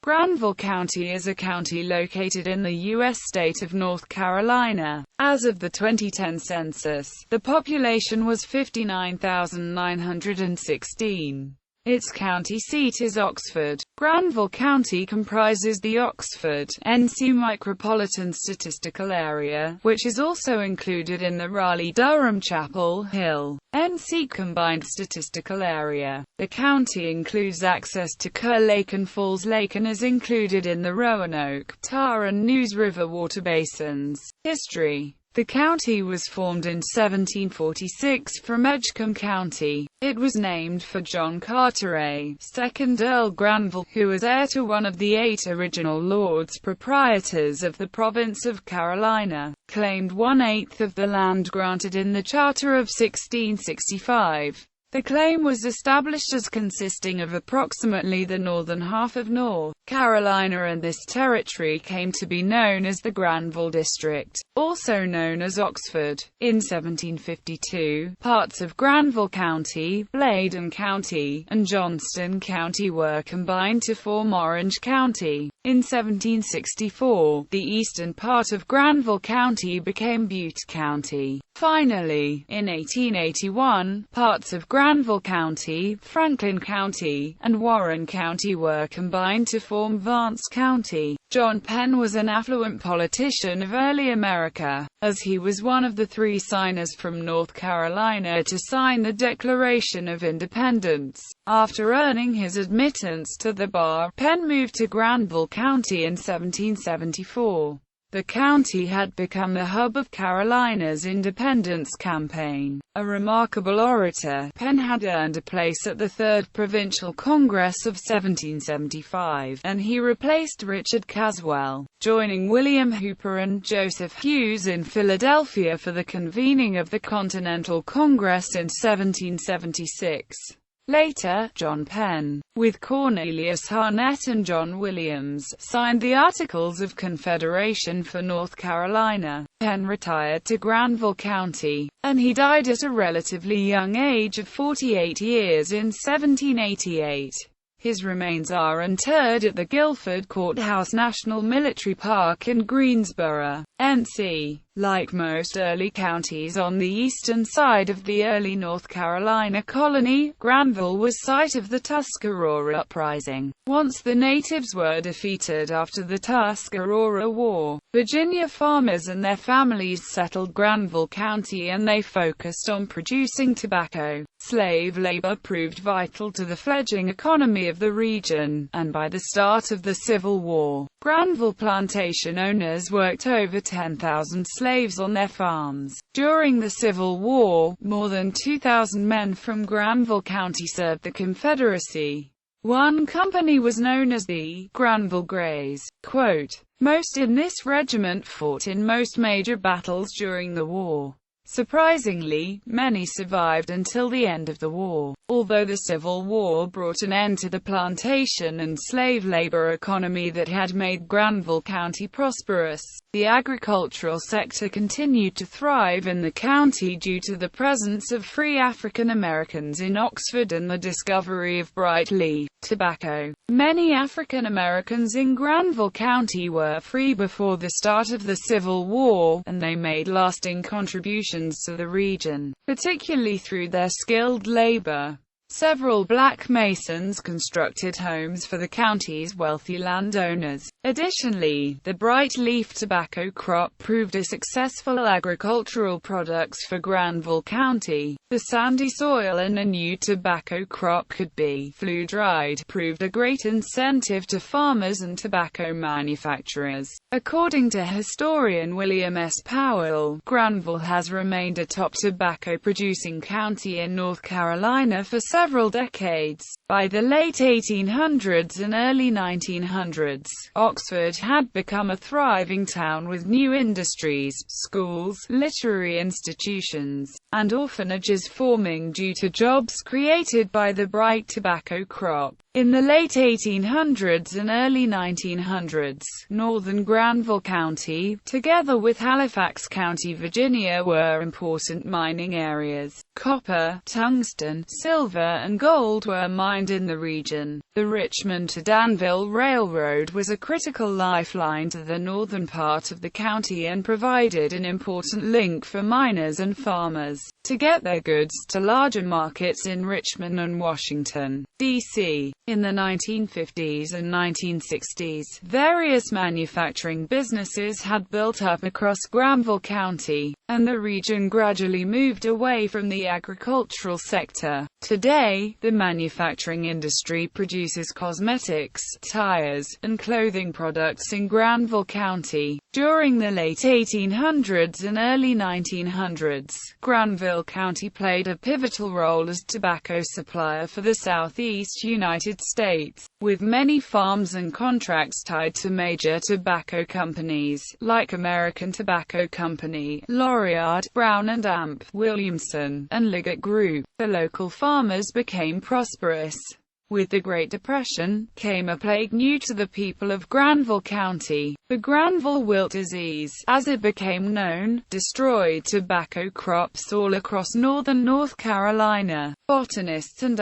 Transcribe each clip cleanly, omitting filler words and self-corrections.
Granville County is a county located in the U.S. state of North Carolina. As of the 2010 census, the population was 59,916. Its county seat is Oxford. Granville County comprises the Oxford, NC Micropolitan Statistical Area, which is also included in the Raleigh-Durham-Chapel Hill, NC Combined Statistical Area. The county includes access to Kerr Lake and Falls Lake and is included in the Roanoke, Tar and Neuse River water basins. History. The county was formed in 1746 from Edgecombe County. It was named for John Carteret, 2nd Earl Granville, who was heir to one of the 8 original lords proprietors of the province of Carolina, claimed 1/8 of the land granted in the Charter of 1665. The claim was established as consisting of approximately the northern half of North Carolina, and this territory came to be known as the Granville District, also known as Oxford. In 1752, parts of Granville County, Bladen County, and Johnston County were combined to form Orange County. In 1764, the eastern part of Granville County became Butte County. Finally, in 1881, parts of Granville County, Franklin County, and Warren County were combined to form Vance County. John Penn was an affluent politician of early America, as he was one of the 3 signers from North Carolina to sign the Declaration of Independence. After earning his admittance to the bar, Penn moved to Granville County in 1774. The county had become the hub of Carolina's independence campaign. A remarkable orator, Penn had earned a place at the Third Provincial Congress of 1775, and he replaced Richard Caswell, joining William Hooper and Joseph Hughes in Philadelphia for the convening of the Continental Congress in 1776. Later, John Penn, with Cornelius Harnett and John Williams, signed the Articles of Confederation for North Carolina. Penn retired to Granville County, and he died at a relatively young age of 48 years in 1788. His remains are interred at the Guilford Courthouse National Military Park in Greensboro, NC. Like most early counties on the eastern side of the early North Carolina colony, Granville was site of the Tuscarora Uprising. Once the natives were defeated after the Tuscarora War, Virginia farmers and their families settled Granville County and they focused on producing tobacco. Slave labor proved vital to the fledgling economy of the region, and by the start of the Civil War, Granville plantation owners worked over 10,000 slaves on their farms. During the Civil War, more than 2,000 men from Granville County served the Confederacy. One company was known as the Granville Grays. Quote, "Most in this regiment fought in most major battles during the war. Surprisingly, many survived until the end of the war." Although the Civil War brought an end to the plantation and slave labor economy that had made Granville County prosperous, the agricultural sector continued to thrive in the county due to the presence of free African Americans in Oxford and the discovery of bright leaf tobacco. Many African Americans in Granville County were free before the start of the Civil War, and they made lasting contributions to the region, particularly through their skilled labor. Several black masons constructed homes for the county's wealthy landowners. Additionally, the bright leaf tobacco crop proved a successful agricultural product for Granville County. The sandy soil and a new tobacco crop could be flue-dried proved a great incentive to farmers and tobacco manufacturers. According to historian William S. Powell, Granville has remained a top tobacco-producing county in North Carolina for several decades. By the late 1800s and early 1900s, Oxford had become a thriving town with new industries, schools, literary institutions, and orphanages forming due to jobs created by the bright tobacco crop. In the late 1800s and early 1900s, northern Granville County, together with Halifax County, Virginia, were important mining areas. Copper, tungsten, silver and gold were mined declined in the region. The Richmond to Danville Railroad was a critical lifeline to the northern part of the county and provided an important link for miners and farmers to get their goods to larger markets in Richmond and Washington, D.C. In the 1950s and 1960s, various manufacturing businesses had built up across Granville County, and the region gradually moved away from the agricultural sector. Today, the manufacturing industry produces cosmetics, tires, and clothing products in Granville County. During the late 1800s and early 1900s, Granville County played a pivotal role as tobacco supplier for the southeast United States, with many farms and contracts tied to major tobacco companies, like American Tobacco Company, Laureate, Brown and Amp, Williamson, and Liggett Group. The local farmers became prosperous. With the Great Depression, came a plague new to the people of Granville County. The Granville Wilt disease, as it became known, destroyed tobacco crops all across northern North Carolina. Botanists and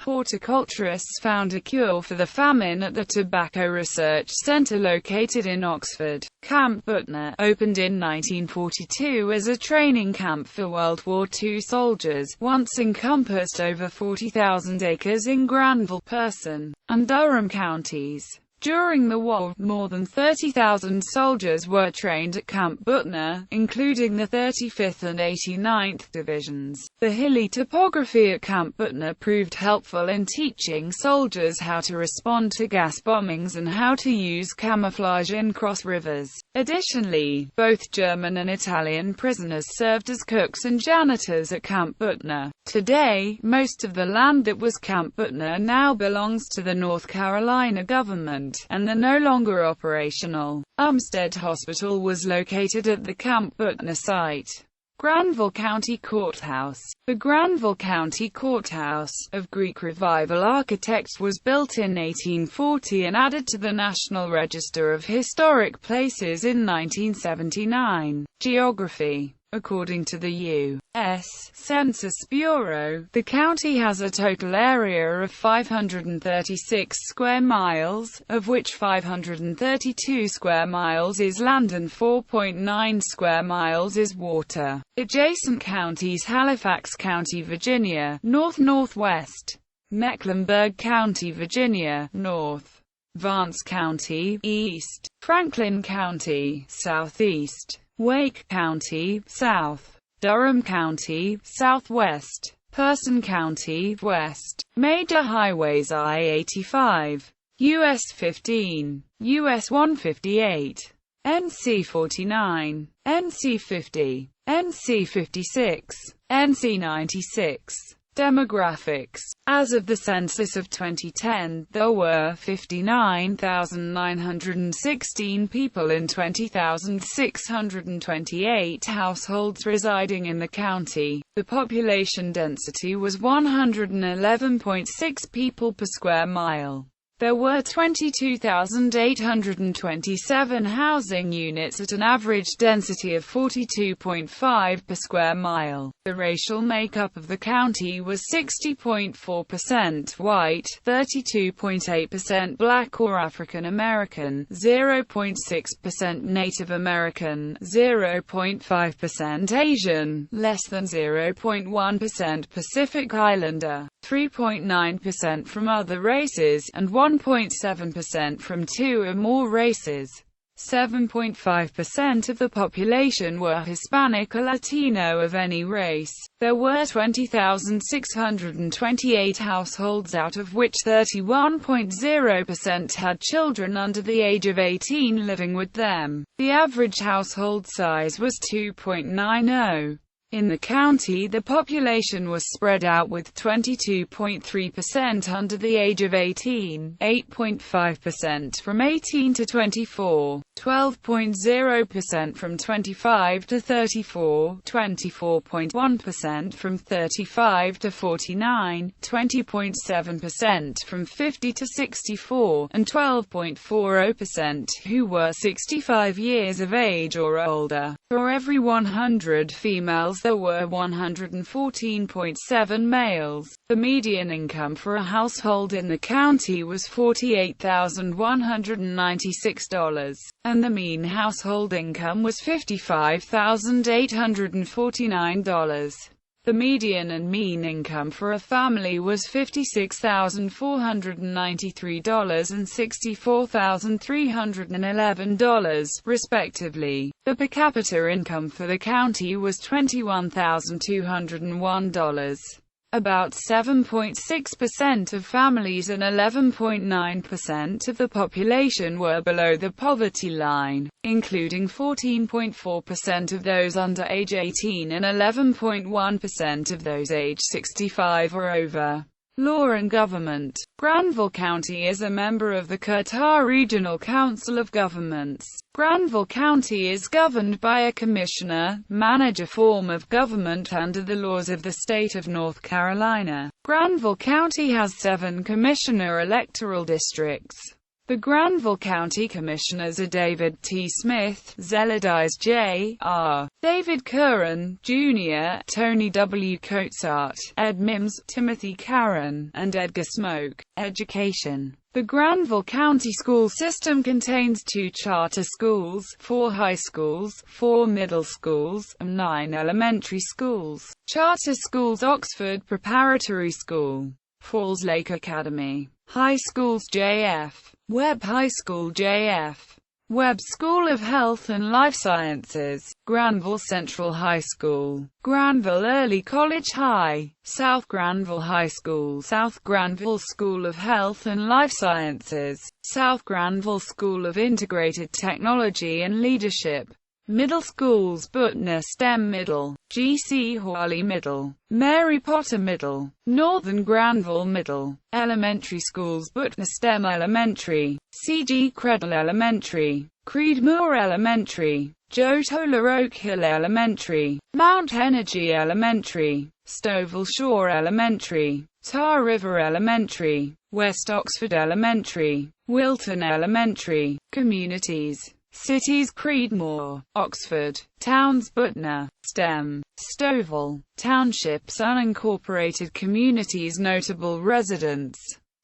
horticulturists found a cure for the famine at the Tobacco Research Center located in Oxford. Camp Butner, opened in 1942 as a training camp for World War II soldiers, once encompassed over 40,000 acres in Granville, Person, and Durham counties. During the war, more than 30,000 soldiers were trained at Camp Butner, including the 35th and 89th Divisions. The hilly topography at Camp Butner proved helpful in teaching soldiers how to respond to gas bombings and how to use camouflage in cross rivers. Additionally, both German and Italian prisoners served as cooks and janitors at Camp Butner. Today, most of the land that was Camp Butner now belongs to the North Carolina government, and the no longer operational Umstead Hospital was located at the Camp Butner site. Granville County Courthouse. The Granville County Courthouse, of Greek Revival architects, was built in 1840 and added to the National Register of Historic Places in 1979. Geography. According to the U.S. Census Bureau, the county has a total area of 536 square miles, of which 532 square miles is land and 4.9 square miles is water. Adjacent counties: Halifax County, Virginia, north-northwest; Mecklenburg County, Virginia, north; Vance County, east; Franklin County, southeast; Wake County, south; Durham County, southwest; Person County, west. Major highways: I-85, US 15, US 158, NC 49, NC 50, NC 56, NC 96. Demographics. As of the census of 2010, there were 59,916 people in 20,628 households residing in the county. The population density was 111.6 people per square mile. There were 22,827 housing units at an average density of 42.5 per square mile. The racial makeup of the county was 60.4% white, 32.8% black or African American, 0.6% Native American, 0.5% Asian, less than 0.1% Pacific Islander, 3.9% from other races, and 1.7% from two or more races. 7.5% of the population were Hispanic or Latino of any race. There were 20,628 households, out of which 31.0% had children under the age of 18 living with them. The average household size was 2.90. In the county, the population was spread out, with 22.3% under the age of 18, 8.5% from 18 to 24, 12.0% from 25 to 34, 24.1% from 35 to 49, 20.7% from 50 to 64, and 12.40% who were 65 years of age or older. For every 100 females there were 114.7 males. The median income for a household in the county was $48,196, and the mean household income was $55,849. The median and mean income for a family was $56,493 and $64,311, respectively. The per capita income for the county was $21,201. About 7.6% of families and 11.9% of the population were below the poverty line, including 14.4% of those under age 18 and 11.1% of those age 65 or over. Law and government. Granville County is a member of the Courthouse Regional Council of Governments. Granville County is governed by a commissioner-manager form of government under the laws of the state of North Carolina. Granville County has 7 commissioner electoral districts. The Granville County Commissioners are David T. Smith, Zeladize J.R., David Curran, Jr., Tony W. Coatsart, Ed Mims, Timothy Caron, and Edgar Smoke. Education. The Granville County school system contains 2 charter schools, 4 high schools, 4 middle schools, and 9 elementary schools. Charter schools: Oxford Preparatory School, Falls Lake Academy. High schools: J.F. Webb High School, J.F. Webb School of Health and Life Sciences, Granville Central High School, Granville Early College High, South Granville High School, South Granville School of Health and Life Sciences, South Granville School of Integrated Technology and Leadership. Middle schools: Butner STEM Middle, G.C. Hawley Middle, Mary Potter Middle, Northern Granville Middle. Elementary schools: Butner STEM Elementary, C.G. Credle Elementary, Creedmoor Elementary, Jotola Oak Hill Elementary, Mount Energy Elementary, Stovall Shore Elementary, Tar River Elementary, West Oxford Elementary, Wilton Elementary. Communities. Cities: Creedmoor, Oxford. Towns: Butner, STEM, Stovall. Townships: unincorporated communities. Notable residents: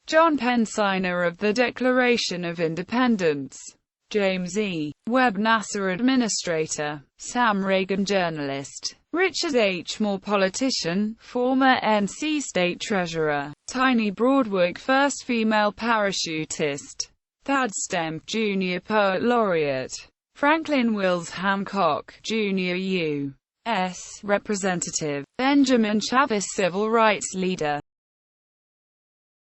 John Penn, signer of the Declaration of Independence; James E. Webb, NASA administrator; Sam Reagan, journalist; Richard H. Moore, politician, former NC state treasurer; Tiny Broadwick, first female parachutist; Thad Stemp, Jr., poet laureate; Franklin Wills Hancock, Jr., U.S. representative; Benjamin Chavis, civil rights leader.